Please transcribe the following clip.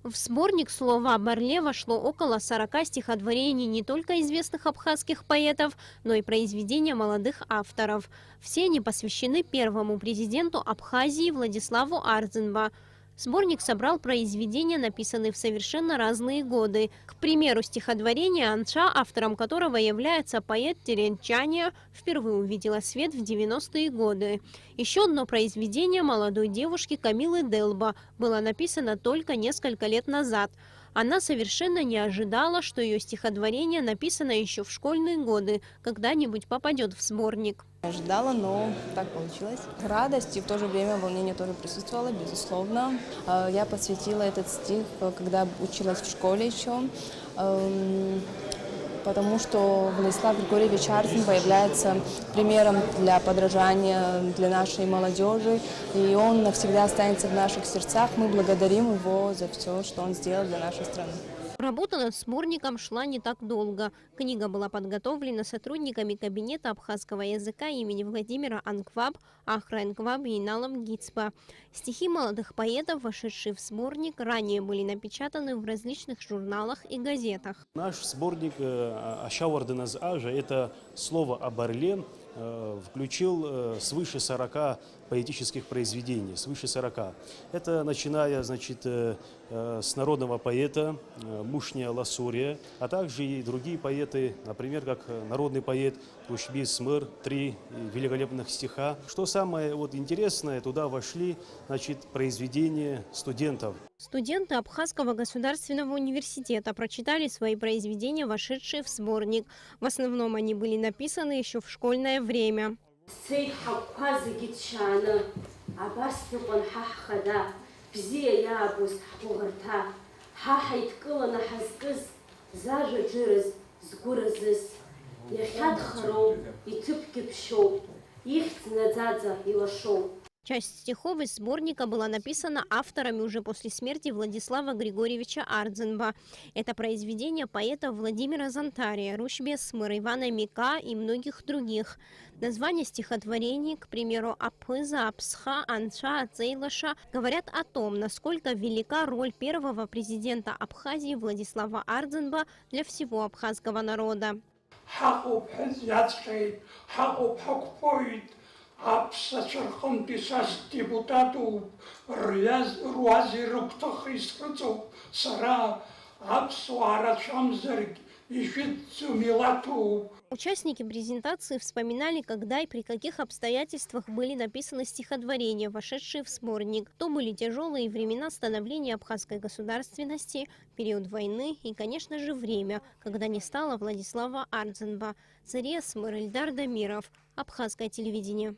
В сборник «Слова Барле» вошло около 40 стихотворений не только известных абхазских поэтов, но и произведения молодых авторов. Все они посвящены первому президенту Абхазии Владиславу Ардзинба. Сборник собрал произведения, написанные в совершенно разные годы. К примеру, стихотворение «Анча», автором которого является поэт Теренчания, впервые увидела свет в 90-е годы. Еще одно произведение молодой девушки Камилы Делба было написано только несколько лет назад. Она совершенно не ожидала, что ее стихотворение, написано еще в школьные годы, когда-нибудь попадет в сборник. Ожидала, но так получилось. Радость и в то же время волнение тоже присутствовало, безусловно. Я посвятила этот стих, когда училась в школе еще, потому что Владислав Григорьевич Ардзинба является примером для подражания для нашей молодежи, и он навсегда останется в наших сердцах. Мы благодарим его за все, что он сделал для нашей страны. Работа над сборником шла не так долго. Книга была подготовлена сотрудниками кабинета абхазского языка имени Владимира Анкваб, Ахра Анкваб и Иналом Гицпа. Стихи молодых поэтов, вошедшие в сборник, ранее были напечатаны в различных журналах и газетах. Наш сборник «Ашауарденаз Ажа» – это слово о Барле, включил свыше 40 поэтических произведений, свыше 40. Это начиная, значит, с народного поэта Мушния Ласурия, а также и другие поэты, например, как народный поэт Рушби Смыр, 3 великолепных стиха. Что самое интересное, туда вошли, значит, произведения студентов. Студенты Абхазского государственного университета прочитали свои произведения, вошедшие в сборник. В основном они были написаны еще в школьное время. Часть стихов из сборника была написана авторами уже после смерти Владислава Григорьевича Ардзинба. Это произведения поэтов Владимира Зантария, Рушби Смыр, Ивана Мика и многих других. Названия стихотворений, к примеру, Апыза, Апсха, Анча, Ацейлаша, говорят о том, насколько велика роль первого президента Абхазии Владислава Ардзинба для всего абхазского народа. Абсачархон писас депутату руази руктохисхрцу сара абсуарачамзерг ишвицу милату. Участники презентации вспоминали, когда и при каких обстоятельствах были написаны стихотворения, вошедшие в сборник. То были тяжелые времена становления абхазской государственности, период войны и, конечно же, время, когда не стало Владислава Ардзинба. Зария Смыр, Ильдар Дамиров. Абхазское телевидение.